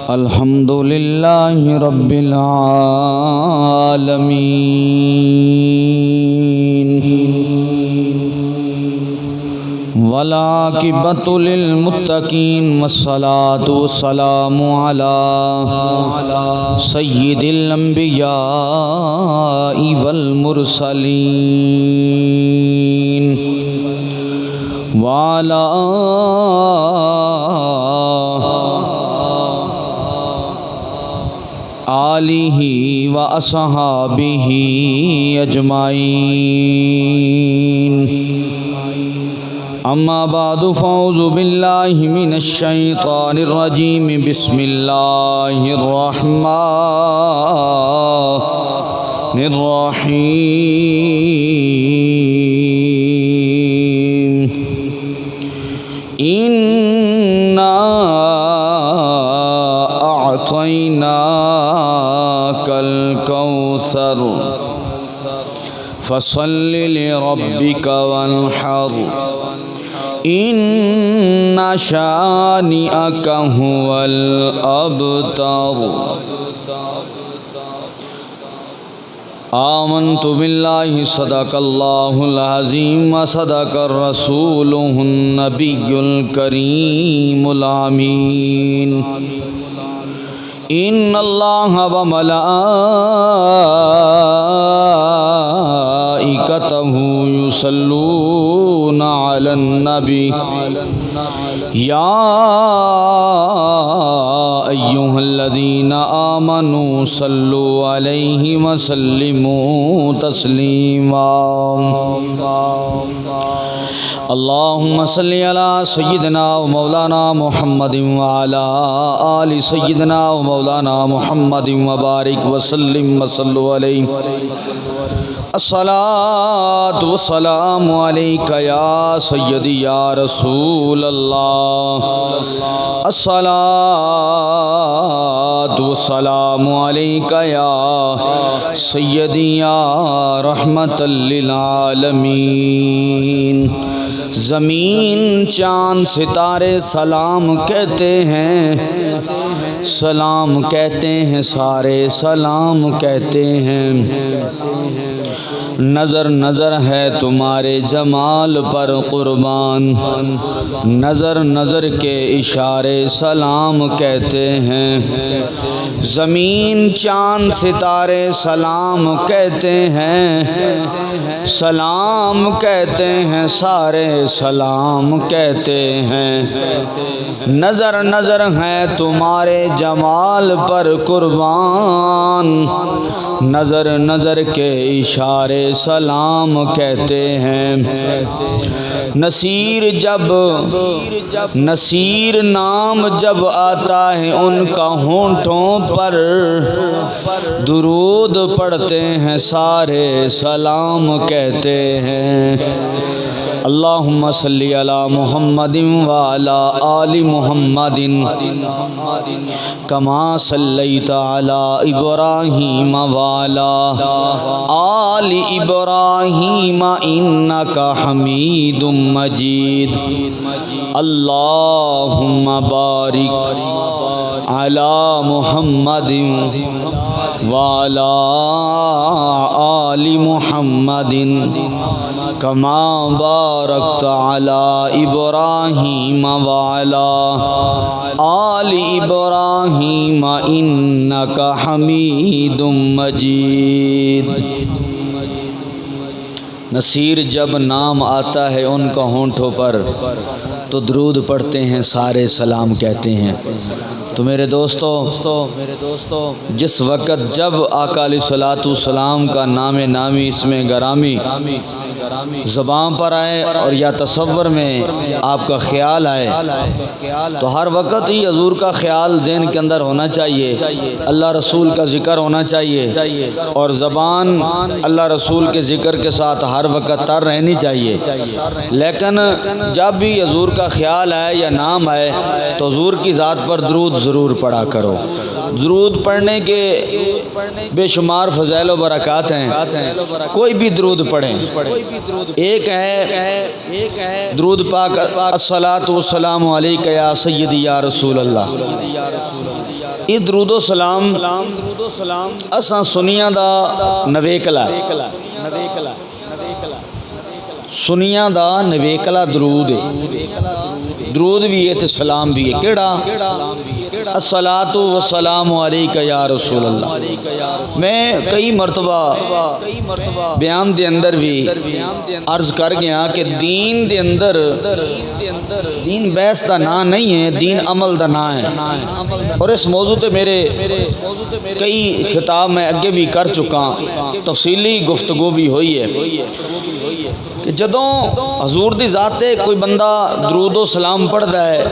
الحمد للہ رب العالمین والعاقبۃ للمتقین والصلاۃ والسلام علی سید الانبیاء والمرسلین وعلی آلہ و اصحابہ اجمعین اما بعد فاعوذ باللہ من الشیطان الرجیم بسم اللہ الرحمن الرحیم انا اعطیناک الکوثر فصل لربک وانحر ان شانئک هو الابتر آمنت باللہ صدق اللہ العظیم وصدق الرسول النبی الکریم الامین ان اللہ وملائکتہ یصلون علی النبی یا ایہا الذین آمنوا صلوا علیہ وسلموا تسلیما اللہم صلی علی سیدنا و مولانا محمد وعلی آل سیدنا و مولانا محمد وبارک وسلم وصلوا علیہ الصلاۃ والسلام علیک یا سیدی یا رسول اللہ الصلاۃ والسلام علیک یا سیدی یا رحمت للعالمین زمین چاند ستارے سلام کہتے ہیں سلام کہتے ہیں سارے سلام کہتے ہیں نظر نظر ہے تمہارے جمال پر قربان نظر نظر کے اشارے سلام کہتے ہیں زمین چاند ستارے سلام کہتے ہیں سلام کہتے ہیں سارے سلام کہتے ہیں نظر نظر ہے تمہارے جمال پر قربان نظر نظر کے اشارے سلام کہتے ہیں نصیر نام جب آتا ہے ان کا ہونٹوں پر درود پڑھتے ہیں سارے سلام کہتے ہیں اللہم صلی علی محمد وعلی آل محمد کما صلیت علی ابراہیم وعلی آل ابراہیم انک حمید مجید اللہم بارک علی محمد وعلی آل محمد کما بارکت علی ابراہیم وعلی آل ابراہیم انک حمید مجید نصیر جب نام آتا ہے ان کا ہونٹوں پر تو درود پڑھتے ہیں سارے سلام کہتے ہیں تو میرے دوستو جس وقت جب آقا علیہ الصلوۃ والسلام کا نام نامی اسم گرامی زبان پر آئے اور یا تصور میں آپ کا خیال آئے تو ہر وقت ہی حضور کا خیال ذہن کے اندر ہونا چاہیے اللہ رسول کا ذکر ہونا چاہیے اور زبان اللہ رسول کے ذکر کے ساتھ ہر وقت تر رہنی چاہیے لیکن جب بھی حضور کا خیال ہے یا نام ہے تو حضور کی ذات پر درود ضرور پڑھا کرو۔ درود پڑھنے کے بے شمار فضائل و برکات ہیں، کوئی بھی درود پڑھیں۔ ایک ہے درود پاک الصلاۃ والسلام علیک یا سیدی یا رسول اللہ۔ یہ درود و سلام اساں سنیاں دا نویکلا، سنیاں دا نویکلا درود ہے، درود بھی ہے تے سلام بھی ہے۔ کیڑا؟ الصلاۃ والسلام علیک یا رسول اللہ۔ میں کئی مرتبہ بیان دے اندر بھی عرض کر گیا کہ دین دے اندر دین بحث دا نا نہیں ہے، دین عمل دا نا ہے۔ اور اس موضوع تے میرے کئی خطاب میں اگے بھی کر چکا، تفصیلی گفتگو بھی ہوئی ہے کہ جدوں حضور دی ذات تے کوئی بندہ درود و سلام پڑھدا ہے،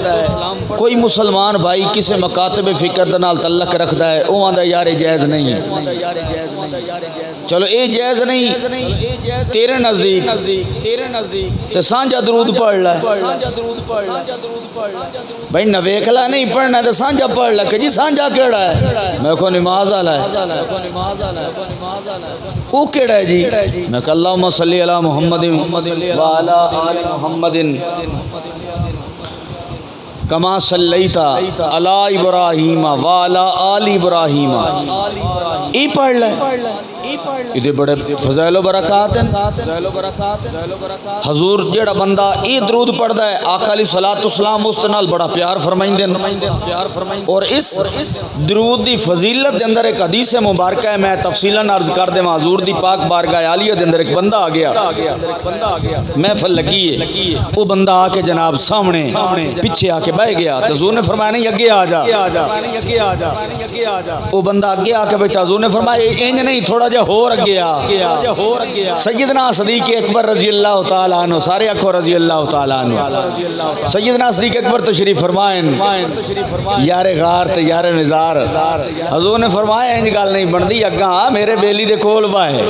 کوئی مسلمان بھائی کسی مکاتب فکر دے نال تعلق رکھدا ہے، او آندا یار جائز نہیں ہے۔ چلو اے جائز نہیں، تیرے نزدیک تے سانجا درود پڑھ لے بھائی، نویکلا نہیں پڑھنا تے سانجا پڑھ لے کہ جی سانجا کیڑا ہے؟ میں کو نماز والا ہے۔ او کیڑا ہے جی؟ میں کہ اللہم صلی علی محمد وعلی آل محمد کما صلیت علی ابراہیم وعلی آل ابراہیم۔ ای پڑھ لے، یہ بڑے فضائل و برکات ہیں۔ حضور جیڑا بندہ ای درود پڑھدا ہے، آقا علیہ الصلوۃ والسلام اس نال بڑا پیار فرمائندے۔ اور اس درود دی فضیلت دے اندر ایک حدیث مبارکہ ہے، میں تفصیلاً عرض کر دے۔ حضور دی پاک بارگاہ عالیہ دے اندر ایک بندہ آ گیا، محفل لگی ہے، وہ بندہ آ کے جناب سامنے پیچھے آ کے بیٹھ گیا، تو حضور نے فرمایا نہیں اگے آ جا۔ وہ بندہ اگے آ کے بیٹھا، حضور نے فرمایا انج نہیں، تھوڑا جا ہور اگے آ۔ سیدنا صدیق اکبر رضی اللہ تعالیٰ عنہ، سارے آکھو رضی اللہ تعالیٰ عنہ۔ سیدنا صدیق اکبر تشریف فرمائیں، یار غار تے یار نزار۔ حضور نے فرمایا انج گل نہیں بندی، اگاں میرے بیلی دے کول بائے،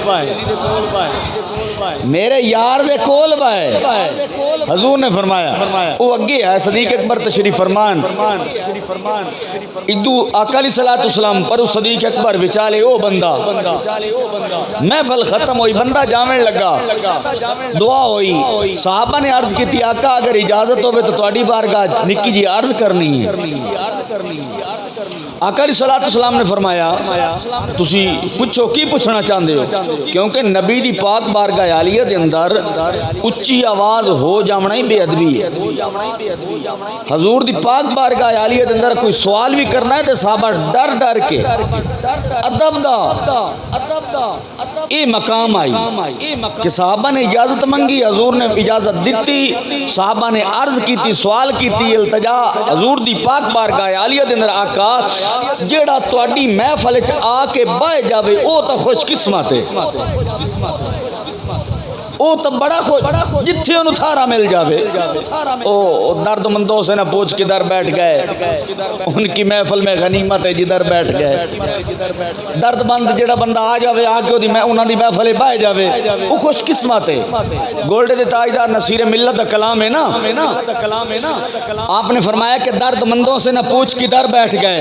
میرے یار دے کول بائے۔ حضور نے فرمایا وہ اگے ہے، صدیق اکبر تشریف فرمان، ادو آقا علیہ الصلوۃ والسلام پر صدیق اکبر وچالے او بندہ۔ محفل ختم ہوئی، بندہ جاویں لگا، دعا ہوئی، صحابہ نے عرض کی تھی آقا اگر اجازت ہوئے تو تہاڈی بارگاہ نکی جی عرض کرنی ہے۔ آقا علیہ الصلوۃ والسلام نے فرمایا تسی پوچھو کی پوچھنا چاہتے ہو، کیونکہ نبی دی پاک بارگاہ عالیہ دے اندر اچھی آواز ہو جامنا ہی بے ادبی ہے۔ حضور دی پاک بارگاہ عالیہ دے اندر کوئی سوال بھی کرنا ہے تو صحابہ ڈر ڈر کے ادب دا اے مقام آئی کہ صحابہ نے اجازت منگی، حضور نے اجازت دیتی، صحابہ نے عرض کی تھی، سوال کی تھی، التجا حضور دی پاک بارگاہ عالیہ دے اندر آقا جیڑا تواڈی محفل وچ آ کے بہ جاوے او تا خوش قسمت ہے، او تو بڑا خوش جتھے انہوں تھارا مل جاوے۔ او درد مندوں سے نہ پوچھ کدھر بیٹھ گئے، ان کی محفل میں غنیمت ہے جدھر بیٹھ گئے۔ درد مند جڑا بندہ آ جاوے، آ کے انہاں دی محفل بہ جاوے، وہ خوش قسمت ہے۔ گولڈے دے تاجدار نصیر ملت دا کلام ہے نا، آپ نے فرمایا کہ درد مندوں سے نہ پوچھ کدھر بیٹھ گئے،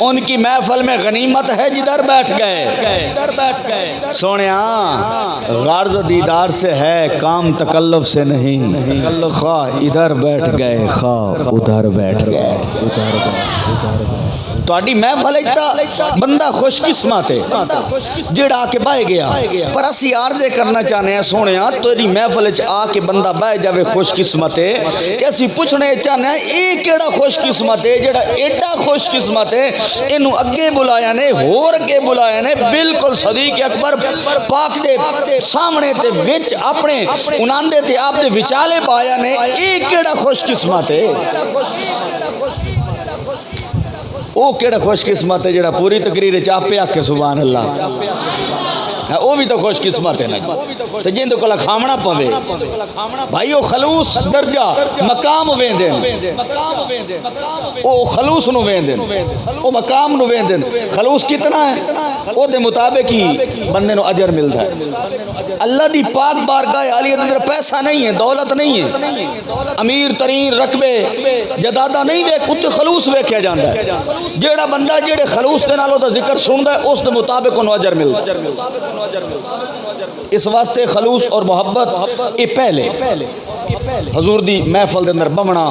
ان کی محفل میں غنیمت ہے جدھر بیٹھ گئے۔ سونیا غرض دیدار سے ہے، کام تکلف سے نہیں، خواہ ادھر بیٹھ گئے خواہ ادھر بیٹھ گئے۔ تواڈی محفل بندہ خوش قسمت ہے جڑا آ کے بہ گیا، پر اسی عرضے کرنا چاہنے ہیں سونیا تیری محفل وچ آ کے بندہ بہ جاوے خوش قسمت ہے، کہ اسی پوچھنے چاہنے ہیں اے کیڑا خوش قسمت ہے جڑا ایڈا خوش قسمت ہے، اینو اگے بلایا نے، ہور اگے بلایا نے، بالکل صدیق اکبر پاک دے سامنے تے وچ اپنے انہاں دے تے آپ دے وچالے پایا نے، اے کیڑا خوش قسمت ہے، او کیڑا خوش قسمت ہے جڑا پوری تقریر چاپے آکے سبحان اللہ، وہ بھی تو خوش قسمت ہے نا، تو جن کو کھامنا پوے بھائی، وہ خلوص درجہ مقام ویندن، وہ خلوص نو ویندن، وہ مقام نو ویندن۔ خلوص کتنا ہے؟ او دے مطابق ہی بندے نو اجر ملتا ہے۔ اللہ دی پاک بارگاہ عالیہ دے اندر پیسہ نہیں ہے، دولت نہیں ہے، امیر ترین رقبے جدادہ نہیں ویکھ، اتنے خلوص ویکھیا جاندا ہے۔ جیڑا بندہ جیڑے خلوص دے نال او دا ذکر سندا ہے اس دے مطابق انہوں اجر ملتا ہے۔ اس واسطے خلوص اور محبت یہ پہلے حضور دی محفل دے اندر بمنا،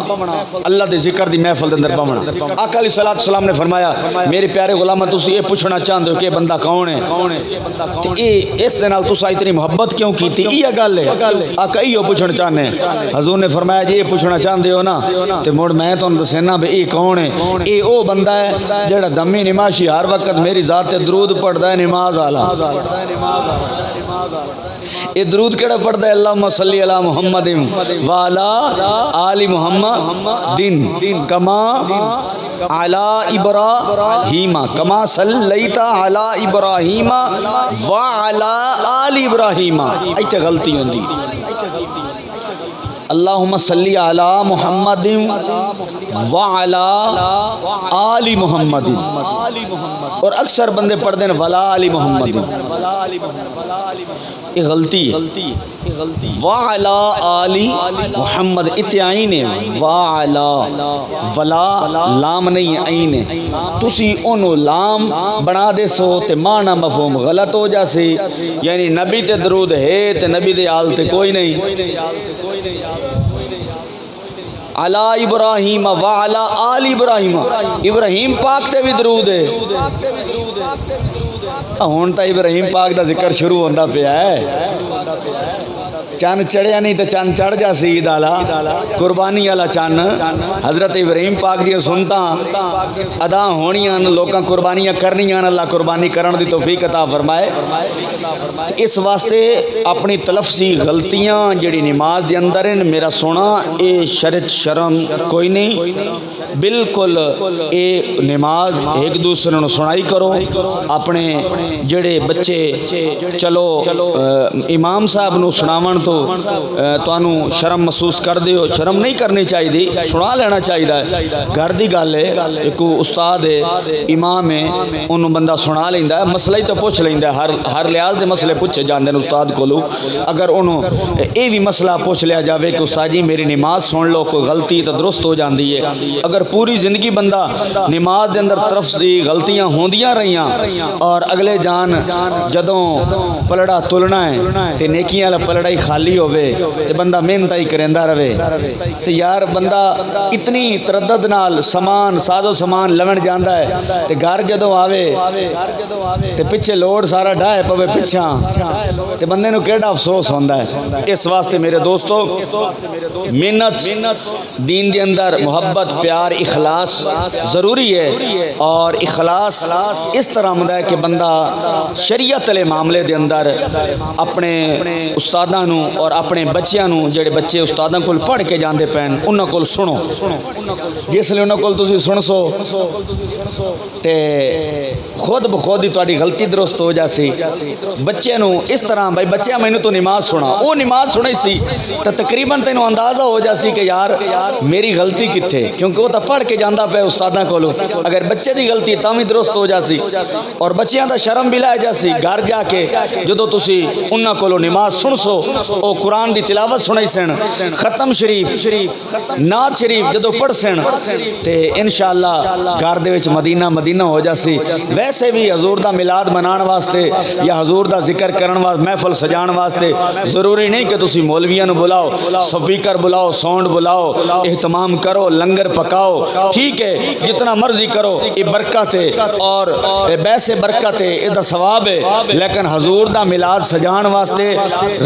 اللہ دے ذکر دی محفل دے اندر بمنا۔ آقا علیہ الصلوۃ والسلام نے فرمایا میرے پیارے غلاماں تسی یہ پوچھنا چاہندے ہو کہ بندہ کون ہے، تے اے اس دے نال تساں اتنی محبت کیوں کیتی؟ یہ گل ہے آقا ایو پوچھنا چاہنے ہیں۔ حضور نے فرمایا جی یہ پوچھنا چاہندے ہو نا تے مڑ میں تانوں دسنا بھی اے کون ہے۔ اے او بندہ ہے جیڑا دمی نماشی ہر وقت میری ذات تے درود پڑھدا ہے نماز والا۔ یہ درود کیڑا پڑھدا ہے؟ اللہم صلی علی محمد وعلا آل محمد کما علی ابراہیم کما صلیت علی ابراہیم وعلا آل ابراہیم۔ ایتھے غلطی ہوندی، اللہم صلی علی محمد وعلا آل محمد، اور اکثر بندے پڑھتے ہیں ولا آل محمد، یہ غلطی ہے۔ وعلا آل محمد اتعین ہے، وعلا ولا لام نہیں ہے عین ہے، تسی انہوں لام بنا دے سو تے معنی مفہوم غلط ہو جاسی، یعنی نبی تے درود ہے تے نبی دے آل تے کوئی نہیں۔ علی ابراہیم وعلا آل ابراہیم، ابراہیم پاک تے بھی درود ہے۔ ہون تا ابراہیم پاک دا ذکر شروع ہوندا پیا ہے، چند چڑھیا نہیں تو چند چڑھ جا سی عید والا، قربانی والا چند حضرت ابراہیم پاک دی سنتا ادا ہونیاں، لوکاں قربانیاں کرنیاں، اللہ قربانی کرن دی توفیق عطا فرمائے۔ اس واسطے اپنی تلفظی غلطیاں جڑی نماز دے اندر ہیں میرا سونا اے شرط شرم کوئی نہیں، بالکل اے نماز ایک دوسرے نو سنائی کرو۔ اپنے جڑے بچے چلو امام صاحب نو سناون تو تانوں شرم محسوس کر دیو، شرم نہیں کرنی چاہیے، سنا لینا چاہیے، گھر دی گل ہے، ایک استاد ہے امام ہے انہوں بندہ سنا لیندا ہے، مسئلہ ہی تو پوچھ لیندا ہے، ہر لحاظ دے مسئلے پوچھے جاندے ہیں استاد کولو۔ اگر انہوں اے بھی مسئلہ پوچھ لیا جاوے کہ استاد جی میری نماز سن لو، کوئی غلطی تو درست ہو جاندی ہے۔ اگر پوری زندگی بندہ نماز دے اندر طرف دی غلطیاں ہوندیاں رہیاں اور اگلے جان جدوں پلڑا تلنا ہے تے نیکیاں والا پلڑا ہی خالی ہوئے تے بندہ محنت ہی کریندا رہے تے یار بندہ اتنی تردد نال سامان ساز و سامان لون جاندا ہے تے گھر جدوں آوے تے پیچھے لوڑ سارا ڈھائے پوے پیچھا تے بندے نو کیڑا افسوس ہوندا ہے۔ اس واسطے میرے دوستو محنت دین دے اندر محبت پیار اخلاص ضروری ہے، اور اخلاص اس طرح ہوندا ہے کہ بندہ شریعت والے معاملے دے اندر اپنے استاداں نو اور اپنے بچیاں نو جڑے بچے استاداں کول پڑھ کے جاندے پین انہاں کول سنو، جس لے انہاں کول تسی سن سو تے خود بخود ہی تہاڈی غلطی درست ہو جاسی۔ بچے نو اس طرح بھائی بچیاں مینوں تو نماز سنا، وہ نماز سنائی سی تو تقریباً تینوں اندازہ ہو جاسی کہ یار میری غلطی کتھے، کیونکہ وہ تو پڑھ کے جاندا پے استاداں کولو، اگر بچے دی غلطی تاں وی درست ہو جاسی اور بچیاں دا شرم بھی لے جاسی۔ گھر جا کے جدوں تسی انہاں کولو نماز سن سو، او قرآن دی تلاوت سنائی سن، ختم شریف نعت شریف جدوں پڑھ سن تے انشاءاللہ گھر دے وچ مدینہ مدینہ ہو جاسی۔ ویسے بھی حضور دا میلاد منان واسطے یا حضور دا ذکر کرن واسطے محفل سجان واسطے ضروری نہیں کہ تسی مولویاں نو بلاؤ، سپیکر بلاؤ، ساؤنڈ بلاؤ، اہتمام کرو، لنگر پکاؤ، ٹھیک ہے جتنا مرضی کرو، یہ برکت ہے اور بیسے برکت ہے، یہ دا ثواب ہے، لیکن حضور دا میلاد سجان واسطے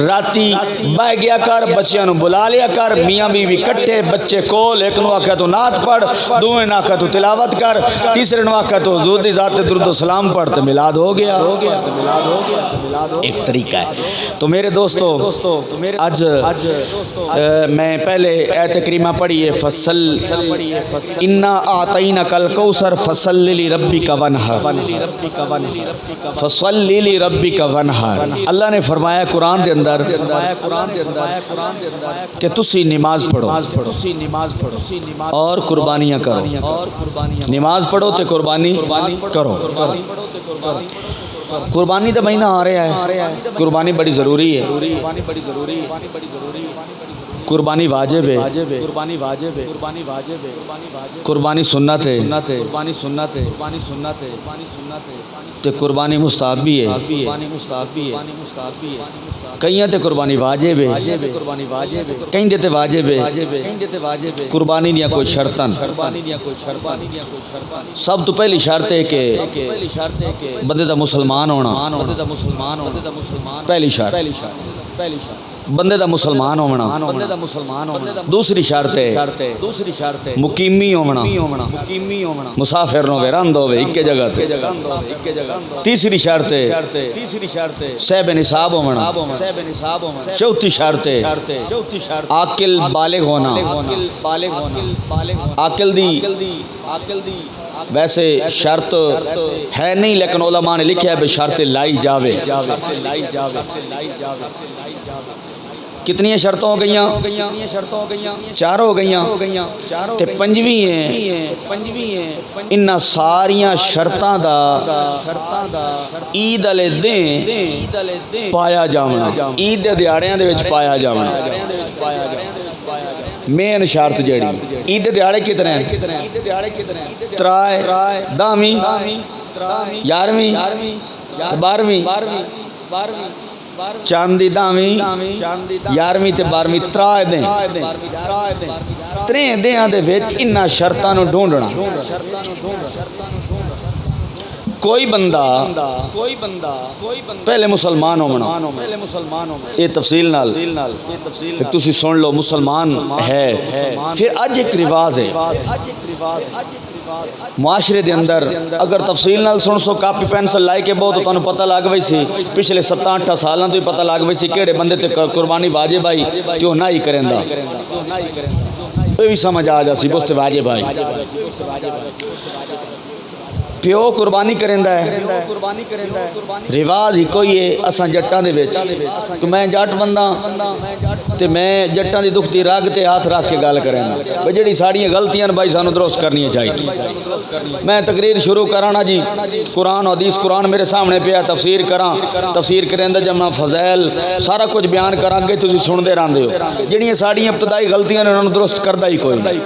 راتی بہ گیا کر، بچیاں نو بلا لیا کر، میاں بیوی کٹھے بچے کول، ایک نو آکھے تو نعت پڑھ، دوویں نو آکھے تو تلاوت کر، تیسرے نو آکھے تو حضور دی ذات درود و سلام پڑھ، تو میلاد ہو گیا۔ ایک طریقہ ہے۔ تو میرے دوستو آج میں پہلے ایت کریمہ پڑھی ہے فصل انا اعطینک الکوثر فصل لربک وانحر، فصل لربک وانحر۔ اللہ نے فرمایا قرآن دے اندر کہ تسی نماز پڑھو اور قربانیاں کرو، نماز پڑھو تے قربانی کرو۔ قربانی تو مہینہ آ رہا ہے، قربانی بڑی ضروری ہے، قربانی واجب ہے، قربانی سنت ہے، تے قربانی مستحب بھی ہے، کئیاں تے قربانی واجب ہے، کہیں تے واجب ہے، قربانی دیا کوئی شرطاں، سب تو پہلی شرط ہے کہ بندے دا مسلمان ہونا، پہلی شرط بندے دا مسلمان ہونا، دوسری شرط ہے مقیمی ہونا، مسافر نو رند ہوے ایک جگہ تے، تیسری شرط ہے صاحب نصاب ہونا، چوتھی شرط ہے عاقل بالغ ہونا، عاقل دی ویسے شرط ہے نہیں لیکن علماء نے لکھا ہے بے شرط لائی جاوے، کتنی شرطوں ہو گئیاں؟ چار ہو گئیاں تے پنجویں ہیں، انہاں ساریاں شرطاں دا عید والے دن پایا جاونا، عید دے دیہاڑیاں دے وچ پایا جاونا، مین شرط جیڑی عید دے دیہاڑے کتنے ہیں؟ ترائے، داویں، یارویں، بارویں، چاندی داویں، یارویں تے بارویں، ترائے دیں، تریں دیاں دے وچ انہاں شرطاں نو ڈھونڈنا۔ کوئی بندہ پہلے مسلمان ہونا، یہ تفصیل نال تسی سن لو، مسلمان ہے، پھر اج ایک رواج ہے معاشرے دے اندر، اگر تفصیل نال سن سو کاپی پینسل لائے کے بہت تانوں پتہ لگ وئی سی، پچھلے 7-8 سالاں تو ہی پتہ لگ وئی سی کیڑے بندے تے قربانی واجب آئی کیوں نہ ہی کریندا، یہ بھی سمجھ آ جا سی بس تے واجب آئی، پیو قربانی کریندا ہے، رواج ہی کوئی ہے اساں جٹاں دے وچ کہ میں جٹ بندہ تے میں جٹاں دی دکھ دی رگ تے ہاتھ رکھ کے گل کرنا، بھئی جڑی ساڑیاں غلطیاں بھائی سانوں درست کرنی چاہیے۔ میں تقریر شروع کرانا جی، قرآن حدیث، قرآن میرے سامنے پیا، تفسیر کراں، تفسیر کریندا جمع فضائل سارا کچھ بیان کراں گے، تسی سندے رہندے ہو، جڑیاں ساڑیاں ابتدائی غلطیاں نے انہاں نوں درست کردا ہی کوئی نہیں،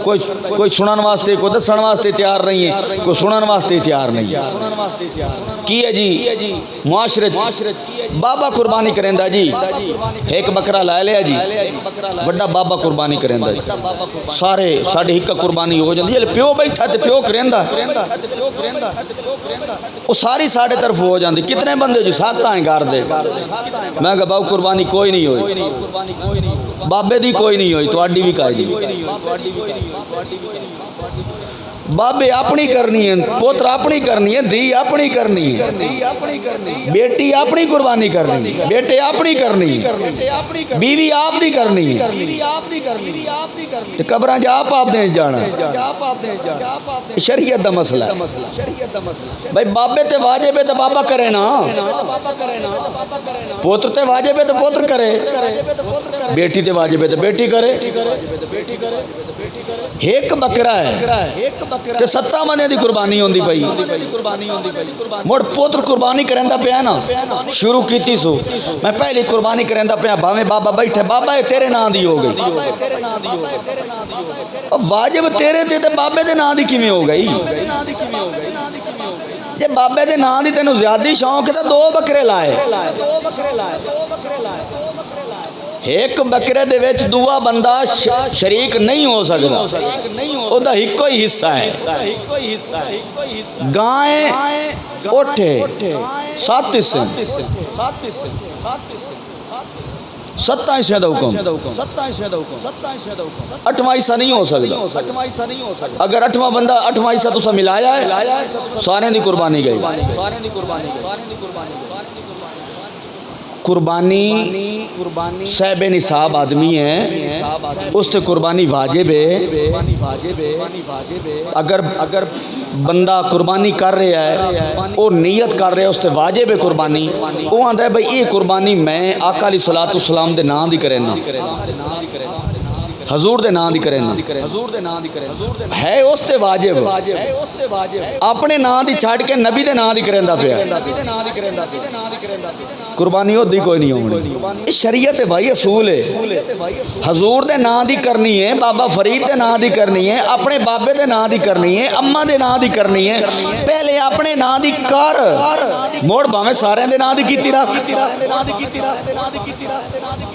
کوئی سنن واسطے، کوئی دسن واسطے تیار نہیں ہے، کوئی سنن واسطے تیار نہیں ہے۔ کی ہے جی معاشرت بابا قربانی کریندا جی، ایک بکرا لے لیا جی، بڑا بابا قربانی کریندا جی، سارے ساڈے ایک قربانی ہو جاندی ہے، پیو بیٹھا تے پیو کریندا، وہ ساری ساڈے طرف ہو جاندی، کتنے بندے جی 7 آئیں گھر دے، میں کہا باو قربانی کوئی نہیں ہوئی، بابے دی کوئی نہیں ہوئی، تواڈی بھی کائی نہیں، بابے اپنی کرنی ہے، پوتر اپنی کرنی ہے، دھی اپنی کرنی ہے، بیٹی اپنی قربانی کرنی ہے، بیٹے اپنی کرنی ہے، بیوی آپ دی کرنی ہے، تے قبراں جا آپ دیں جانا، شریعت دا مسئلہ ہے۔ بھائی بابے تے واجب ہے تے بابا کرے نا، پوتر تے واجب ہے تے پوتر کرے، بیٹی تے واجب ہے تے بیٹی کرے، ایک بکرا ہے تے 7 بندے دی قربانی ہوندی پئی، مڑ پوتر قربانی کریندا پیا نا، شروع کیتی سو میں پہلی قربانی کریندا پیا، بھاویں بابا بیٹھے، بابا اے تیرے نام دی ہو گئی، واجب تیرے تے تے بابے دے نام دی کیویں ہو گئی؟ جے بابے دے نام دی تینوں زیادہ شوق ہے تے 2 بکرے لائے، ایک بکرے دے وچ دوسرا بندہ شریک نہیں ہو سکتا، او دا ایک ہی حصہ ہے، گائیں اٹھے 7 حصے، 7 حصے دا حکم، 8واں حصہ نہیں ہو سکتا، اگر 8واں بندہ 8واں حصہ تسا ملایا ہے سارے دی قربانی گئی۔ قربانی صاحب نصاب آدمی ہے، اس تے قربانی واجب ہے، اگر بندہ قربانی کر رہا ہے اور نیت کر رہا ہے اس تے واجب ہے قربانی، وہ آندا ہے بھئی یہ قربانی میں آقا علیہ الصلوۃ والسلام دے نام دی کرنا، حضور دے نام دی کرے نا ہے اس تے واجب اپنے نام دی چھڑ کے نبی دے نام دی کریندا پیا قربانی ہوندی کوئی نہیں ہونی شریعت ہے بھائی اصول ہے حضور دے نام دی کرنی ہے بابا فرید دے نام دی کرنی ہے اپنے بابے دے نام دی کرنی ہے اما دے نام دی کرنی ہے پہلے اپنے نام دی کر موڑ بھاویں سارے دے نام دی کیتی رکھ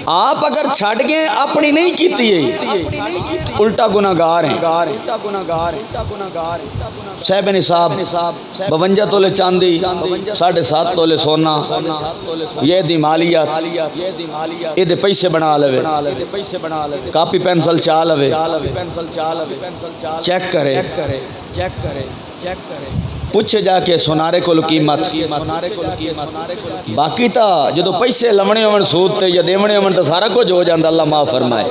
آپ اگر چھڑ گئے اپنی نہیں کیتی ہے الٹا گناہگار ہیں صاحب نصاب 52 تولے چاندی 7.5 تولے سونا یہ دی مالیات یہ دے پیسے بنا لے کاپی پینسل چا لے چیک کرے پوچھے جا کے سونارے کو قیمت باقی تا جدو پیسے لمنے ہون سود تے یا دیونے ہون تو سارا کچھ ہو جاندہ اللہ معاف فرمائے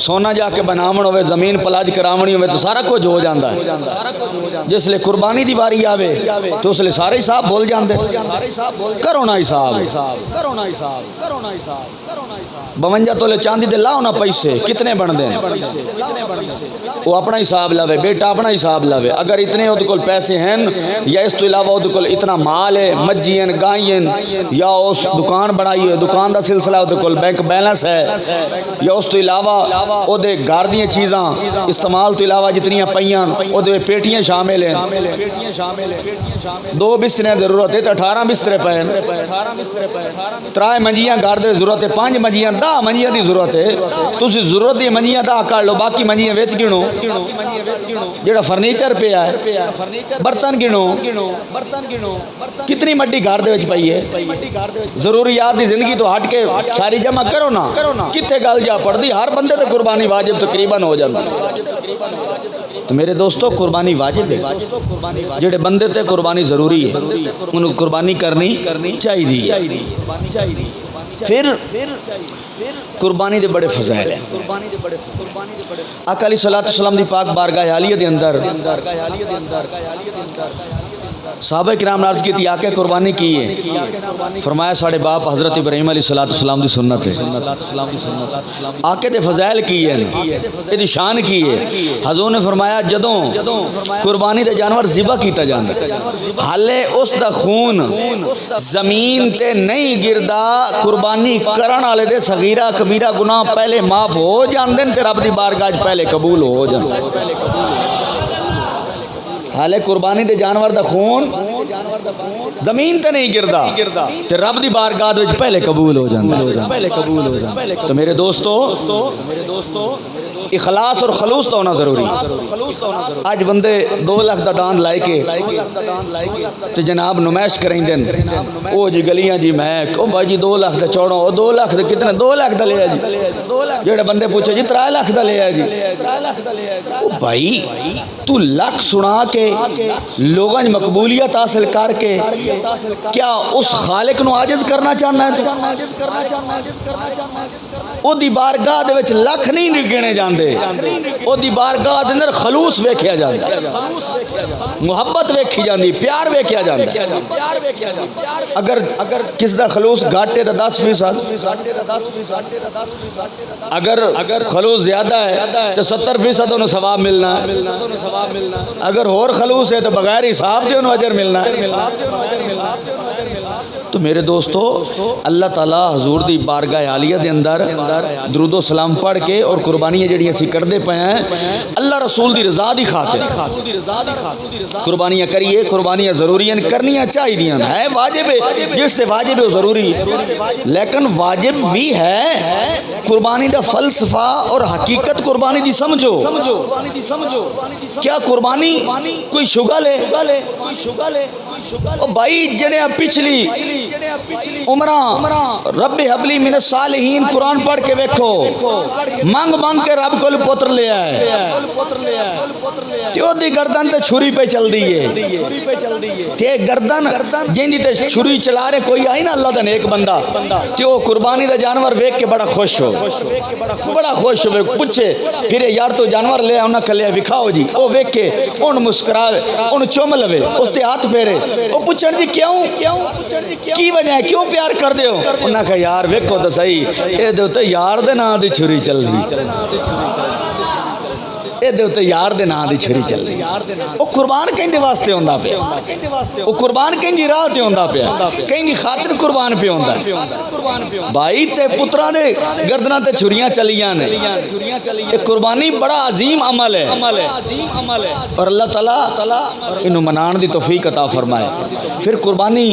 سونا جا کے بناون ہوئے زمین پلاج کراونی ہوئے تو سارا کچھ ہو جاندہ ہے جس لئے قربانی دی باری آوے تو اس لئے سارے حساب بول جاندے کرو نا حساب 52 تولے چاندی دے لاؤ نا پیسے کتنے بن دیں وہ اپنا حساب لاوے بیٹا اپنا حساب لاوے اگر اتنے وہ کل پیسے ہیں یا اس تو علاوہ وہ کل اتنا مال ہے مجھین گائین یا اس دکان بڑھائی ہے دکان دا سلسلہ وہ کل بینک بیلنس ہے یا اس تو علاوہ وہ دے گار دیاں چیزاں استعمال تو علاوہ جتنیاں پئیاں وہ دے پیٹیاں شامل ہیں 2 بستریں ضرورت ہے تو 18 بسترے پہ 3 منجیاں گار دے ضرورت ہے 5 منجیاں 10 منجیاں دی ضرورت ہے تو اسی ضرورت دی منجیاں 10 کر لو باقی منجیاں ویچ گنو جیڑا فرنیچر پہ ہے برتن گنو کتنی مٹی گھر دے وچ پئی ہے ضروریات دی زندگی تو ہٹ کے ساری جمع کرو نا کتنے گل جا پڑ دی ہر بندے تے قربانی واجب تقریباً ہو جاتا تو میرے دوستو قربانی واجب ہے جڑے بندے تے قربانی ضروری ہے انہوں قربانی کرنی چاہیے پھر قربانی دے بڑے فضائل ہیں آقا علیہ السلام دی پاک بارگاہ عالیہ دے اندر صحابہ کرام نے عرض کی تھی آقا قربانی کی ہے فرمایا ساڑھے باپ حضرت ابراہیم علیہ السلام دی سنت ہے آقا دے فضائل کی ہے یہ دی شان کی ہے حضور نے فرمایا جدوں قربانی دے جانور ذبح کیتا جاندہ حالے اس دا خون زمین تے نہیں گردا قربانی کرن والے دے صغیرہ کبیرہ گناہ پہلے معاف ہو جاندے تے رب دی بارگاہ پہلے قبول ہو جاندے حالے قربانی دے جانور دا خون زمین تے نہیں گردا تے رب دی بارگاہ وچ پہلے قبول ہو جاندا تو میرے دوستو اخلاص اور خلوص تو ہونا ضروری آج بندے 2 لاکھ دا دان لائے کے تو جناب نمائش کریں دن او جی گلیاں جی میں او بھائی جی 2 لاکھ دا چوڑا 2 لاکھ دا کتنے 2 لاکھ دا لیا جی جیڑے بندے پوچھے جی 3 لاکھ دا لیا جی او بھائی تو لاکھ سنا کے لوگاں مقبولیت حاصل کر کے کیا اس خالق نو عاجز کرنا چاہنا ہے او دی بارگاہ دے وچ لاکھ نہیں گنے جاندے او دی بارگاہ دے اندر خلوص ویکھیا جاندا محبت ویکھی جاندی پیار ویکھیا جاندا اگر کس دا خلوص گھاٹے دا 10% اگر خلوص زیادہ ہے تو 70% انہوں ثواب ملنا ہے اگر اور خلوص ہے تو بغیر حساب دے انہوں اجر ملنا ہے تو میرے دوستو اللہ تعالیٰ حضور دی بارگاہ عالیہ دے اندر درود و سلام پڑھ کے اور قربانیاں جڑیاں اسی کر دے پئے ہیں اللہ رسول دی رضا دی خاطر قربانیاں کریے قربانیاں ضروری ہیں کرنیاں چاہیے دیاں ہے واجب ہے جس سے واجب ہے ضروری ہے لیکن واجب بھی ہے قربانی دا فلسفہ اور حقیقت قربانی دی سمجھو کیا قربانی کوئی شغل ہے او بھائی جنہیں پچھلی عمرہ رب حبلی من الصالحین قرآن پڑھ کے ویکھو مانگ کے رب کو پتر لے آئے تیو دی گردن تے چھری پہ چل دیئے تے گردن جن دی تے چھری چلا رہے کوئی آئی نا اللہ دا نیک بندہ تیو قربانی دا جانور ویک کے بڑا خوش ہو پوچھے پھر یار تو جانور لے انہاں کلے وکھاؤ جی او ویک کے ان مسکراوے ان چوم لوے اس تے ہاتھ پھیرے او پوچھن جی کیوں کی وجہ ہے کیوں پیار کر دے ہو انہاں کہا یار ویکھو تے صحیح اے دے تے یار دے نام دی چھری چل دی اے دے تے یار دے نام دی چھری چل دی او قربان کہیں دے واسطے ہوندا پیا او قربان کہیں دی راہ تے ہوندا پیا کہیں دی خاطر قربان پہ ہوندا بھائی تے پتراں دے گردناں تے چھریاں چلیاں نے اے قربانی بڑا عظیم عمل ہے اور اللہ تعالیٰ انہوں منان دی توفیق عطا فرمائے پھر قربانی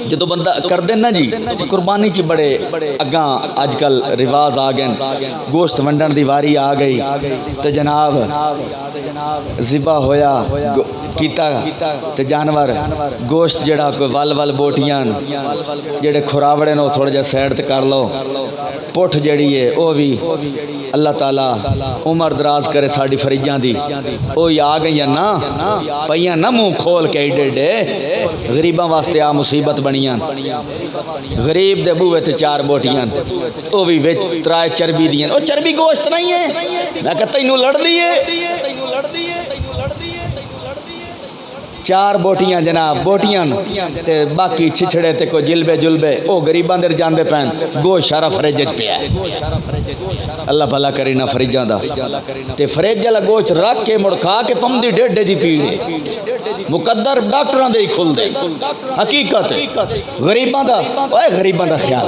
جدو بندہ کر دیں نا جی قربانی چی بڑے اگاں آج کل رواز آ گئے گوشت ونڈن دی واری آ گئی تو جناب ذبح ہویا کیتا تو جانور گوشت جڑا کوئی ول بوٹیاں جڑے کھراوڑے نو تھوڑا جا سیڈ تے کر لو پٹھ جڑی ہے او بھی اللہ تعالیٰ عمر دراز کرے ساڑی فریجاں دی او یا آ گئی نا پہیاں نہ منہ کھول کے ایڈے ڈے غریباں واسطے آ مصیبت بنیاں غریب دے بوئے تے 4 بوٹیاں او بھی وچ 3 چربی دیاں او چربی گوشت نہیں ہے میں کہتا انہوں لڑ دیئے 4 بوٹیاں جناب بوٹیاں تے باقی چھچڑے تے کو جلبے جلبے او غریباں در جاندے پین گوشت سارا فریج وچ پیا ہے اللہ بھلا کری نہ فریجاں دا تے فریج والا گوشت رکھ کے مڑ کھا کے پمدی ڈیڈے دی پیڑے مقدر ڈاکٹراں دے کھل دے حقیقت غریباں دا اوے غریباں دا خیال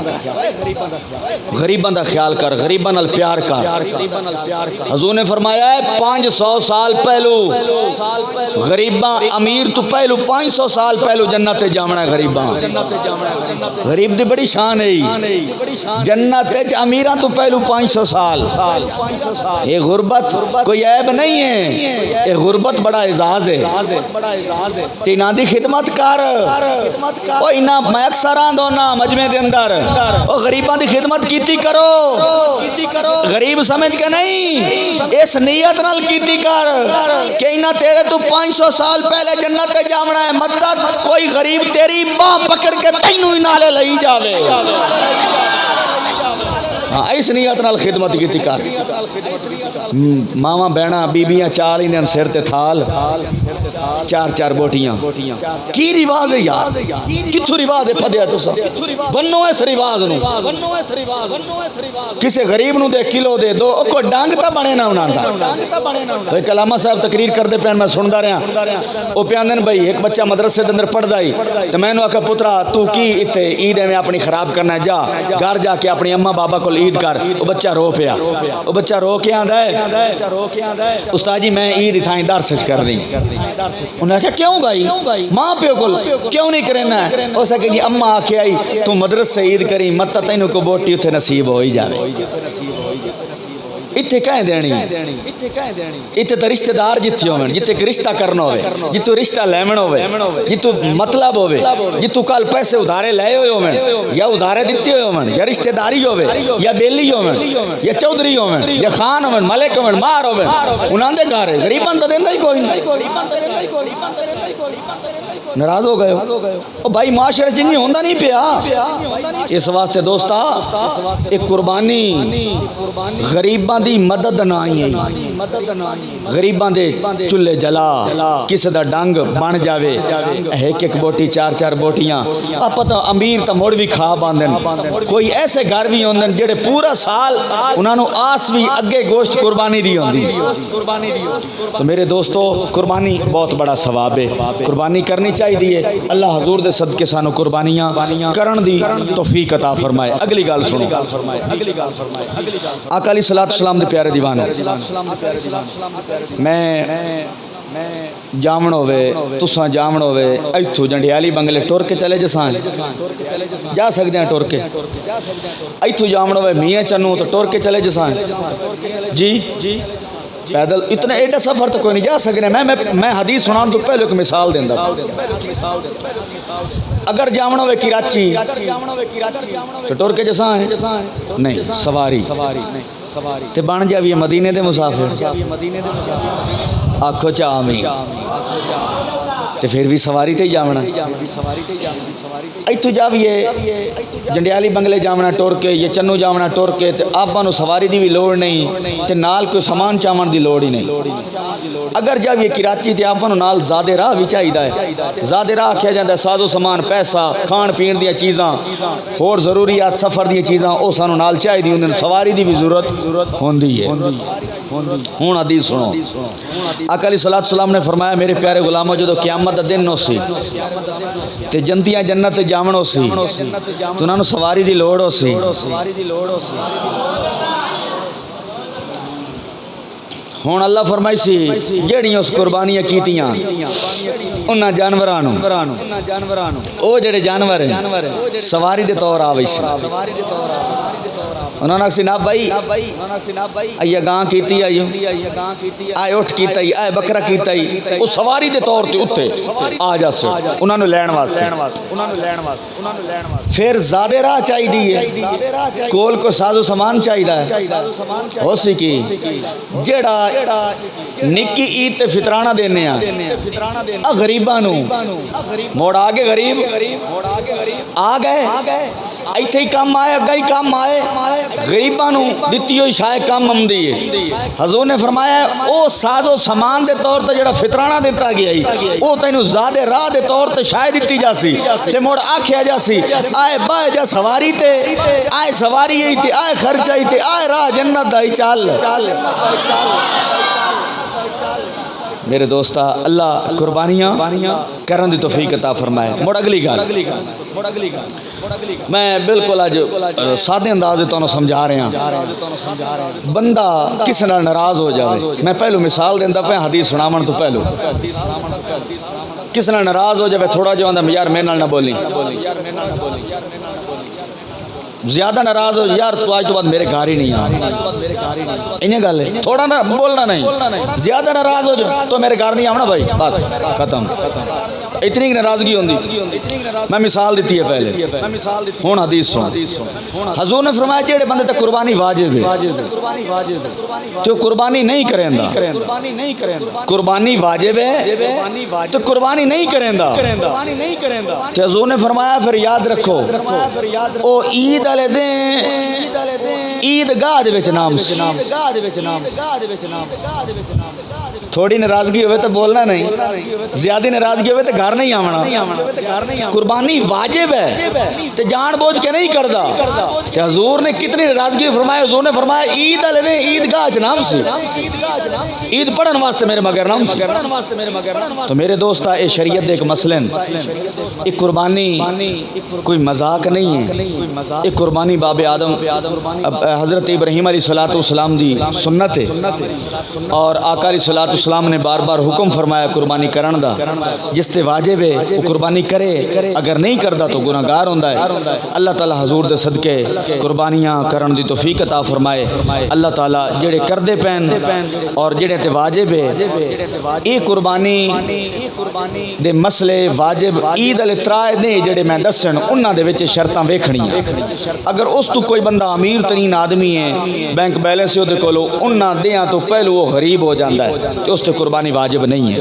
غریباں دا خیال کر غریباں نال پیار کر حضور نے فرمایا ہے 500 سال پہلو غریباں امیر تو پہلو 500 سال پہلو جنت جامنا ہے غریباں غریب دی بڑی شان ہے جنت امیراں تو پہلو 500 سال یہ غربت کوئی عیب نہیں ہے یہ غربت بڑا اعزاز ہے تیناں دی خدمت کر او انہاں میں اکثر آندونا مجمع دے اندر او غریباں دی خدمت کیتی کرو غریب سمجھ کے نہیں اس نیت نال کیتی کر کہ انہاں تیرے تو 500 سال پہلے جنت جامنا ہے مدد کوئی غریب تیری باں پکڑ کے تینوں ہی نالے لئی جاوے ہاں اس نیت نال خدمت کیتی کر ماما بہنا بیبیاں چال انہاں سر تے تھال 4 بوٹیاں کی رواز ہے یار کتھوں رواز ہے پدیا تسا بنو اس رواز نو کسے غریب نو دے کلو دے دو کوئی ڈانگ تا بنے نہ انہاں دا ایک علامہ صاحب تقریر کردے پین میں سندا رہا او پیاندن بھائی ایک بچہ مدرسے دے اندر پڑھدا ہی تے میں نو آکھا پترا تو کی ایتھے عید میں اپنی خراب کرنا ہے جا گھر جا کے اپنی اماں بابا کو عید کر او بچہ رو پیا او بچہ رو کے آندا ہے استاد جی میں عید تھائیں درس کر رہی انہوں نے کہا کیوں بھائی ماں پیو کل کیوں نہیں کرنا ہے ہو سکے کہ اماں آکھے آئی تو مدرس سے عید کری مت تینوں کو بوٹی اتھے نصیب ہو ہی جاوے اتھے کہیں دینی اتھے تا رشتہ دار جتھے ہوئے جتھے رشتہ کرنا ہوئے جتھے رشتہ لیمن ہوئے جتھے مطلب ہوئے جتھے کال پیسے ادھارے لائے ہوئے یا ادھارے دیتے ہوئے یا رشتہ داری ہوئے یا بیلی ہوئے یا چودری ہوئے یا خان ہوئے ملک ہوئے مار ہوئے انہاں دے گھارے غریبان تا دیندہ ہی کوئی ناراض ہو گئے ہو بھائی معاشرے جنہی ہوندہ نہیں پیا اس واسطے دوستا ایک قربانی غریبان دی مدد نہ آئی ہے غریبان دے چلے جلا کسی دا ڈنگ بن جاوے ایک بوٹی 4 بوٹیاں آپ تا امیر تا موڑ بھی کھا باندن کوئی ایسے گھر بھی ہوندن جڑے پورا سال انہاں نو آس بھی اگے گوشت قربانی دی ہوندی تو میرے دوستو قربانی بہت بڑا ثواب ہے قربانی کرنی چاہیے دیئے اللہ حضور دے صدقے سانو قربانیاں کرن دی توفیق عطا فرمائے اگلی گال سنو آقا علیہ السلام دے پیارے دیوانے میں جامن ہوئے تساں جامن ہوئے ایتھو جنڈیالی بنگلے ٹور کے چلے جساں جا سکتے ہیں ٹور کے ایتھو جامن ہوئے میاں چنوں تو ٹور کے چلے جساں جی پیدل اتنا ایڈا سفر تو کوئی نہیں جا سکنے میں حدیث سنان تو پہلے ایک مثال دیندہ اگر جامن ہوئے کراچی تو ٹور کے جساں ہیں نہیں سواری تے بان جاوی مدینے دے مسافر آنکھو چاہ آمین تے پھر بھی سواری تے جامنا ایتھو جاویے جنڈیالی بنگلے جامنا ٹور کے یا چنو جامنا ٹور کے تے آبا نو سواری دی بھی لوڑ نہیں تے نال کوئی سامان چاون دی لوڑ ہی نہیں اگر جب یہ کراچی تے آپ نال زیادہ راہ بھی چاہیے زیادہ راہ کیا جاتا ہے ساز و سامان پیسہ کھان پین دیا چیزاں اور ضروریات سفر دیا چیزاں وہ سانو نال چاہیے انہیں سواری دی بھی ضرورت ہوندی ہے ہوں حدیث سنو آقا علیہ الصلوۃ والسلام نے فرمایا میرے پیارے غلامو جدو قیامت دا دن ہو سی تے جنتیاں جنت تے جاون ہو سی تو انہاں نوں سواری دی لوڑ ہو سی ہوں اللہ فرمائی سی جہڑیاں اس قربانیاں کیتیاں انہاں جانوراں او جڑے جانور ہیں سواری دے طور آوے سی انہوں نے کہا سناب بھائی آئیے گاں کیتی آئے اٹھ کیتا ہی آئے بکرہ کیتا ہی وہ سواری دے طور تے اٹھتے آ جا سے انہوں نے لین واسطے پھر زیادہ راہ چاہی دیئے کول کو ساز و سامان چاہی دا ہے ہو سی کی جیڑا نکی عید تے فطرانہ دینے آ غریبانو موڑ آگے غریب آ گئے ایتھے ہی کام آئے اگائی کام آئے غریبانو دیتی ہوئی شاید کام ہم دیئے حضور نے فرمایا او ساز و سامان دے طور تے جڑا فطرانہ دیتا گیا ہی او تینو زیادہ راہ دے طور تے شاید دیتی جا سی تے موڑ آکھیا جا سی آئے بائے جا سواری تے آئے سواری ہی تے آئے خرچہ ہی تے آئے راہ جنت دا ہی چال میرے دوستا اللہ قربانیاں کرن دی توفیق عطا فرمائے موڑ اگلی گال میں بالکل آج سادے اندازے تو سمجھا رہے ہیں بندہ کس نال ناراض ہو جائے میں پہلو مثال دیندہ پہ حدیث سنامن تو پہلو کس نال ناراض ہو جائے تھوڑا جو اندہ یار میں نال نہ بولیں زیادہ ناراض ہو یار تو آج تو بعد میرے گھر ہی نہیں آنا انہیں گل ہے تھوڑا نہ بولنا نہیں زیادہ ناراض ہو جائے تو میرے گھر نہیں آنا بھائی بس ختم اتنی ناراضگی ہوندی میں مثال دیتی ہے پہلے ہون حدیث سن حضور نے فرمایا جیڑے بندے تے قربانی واجب ہے تو قربانی نہیں کریں دا قربانی واجب ہے تو قربانی نہیں کریں دا تو حضور نے فرمایا پھر یاد رکھو او عید والے دیں عید گاہ دے وچ نام تھوڑی ناراضگی ہوئے تو بولنا نہیں زیادہ ناراضگی ہوئے تو گھر نہیں آمنا قربانی واجب ہے تو جان بوجھ کے نہیں کردا کہ حضور نے کتنی ناراضگی فرمایا حضور نے فرمایا عید والے دن عید گاہ نام سے عید پڑھن واسطے میرے مگر نام سے تو میرے دوستا اے شریعت دے ایک مسئلن ایک قربانی کوئی مذاق نہیں ہے ایک قربانی باب آدم حضرت ابراہیم علیہ السلام دی سنت ہے اور آقا علیہ السلام نے بار بار حکم فرمایا قربانی کرن دا جس تے واجب ہے وہ قربانی کرے اگر نہیں کردا تو گناہگار ہوندا ہے اللہ تعالی حضور دے صدقے قربانیاں کرن دی توفیق عطا فرمائے اللہ تعالی جڑے کردے پین اور جڑے تے واجب ہے اے قربانی دے مسئلے واجب عید الاتراء نے جڑے میں دسن انہاں دے وچ شرطاں ویکھنیاں اگر اس تو کوئی بندہ امیر ترین آدمی ہے بینک بیلنس ہے دے کولو انہاں دیاں تو پہلو وہ غریب ہو جاندا ہے تو اس تے قربانی واجب نہیں ہے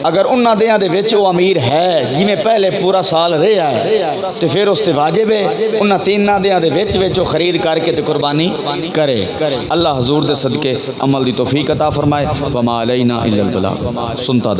اگر انہاں دیاں دے وچ وہ امیر ہے جی میں پہلے پورا سال رہا ہے تو پھر اس تے واجب ہے انہاں تیناں دیاں دے وچ وہ خرید کر کے تے قربانی کرے اللہ حضور دے صدقے عمل دی توفیق عطا فرمائے وما علینا الا البلاغ سنتا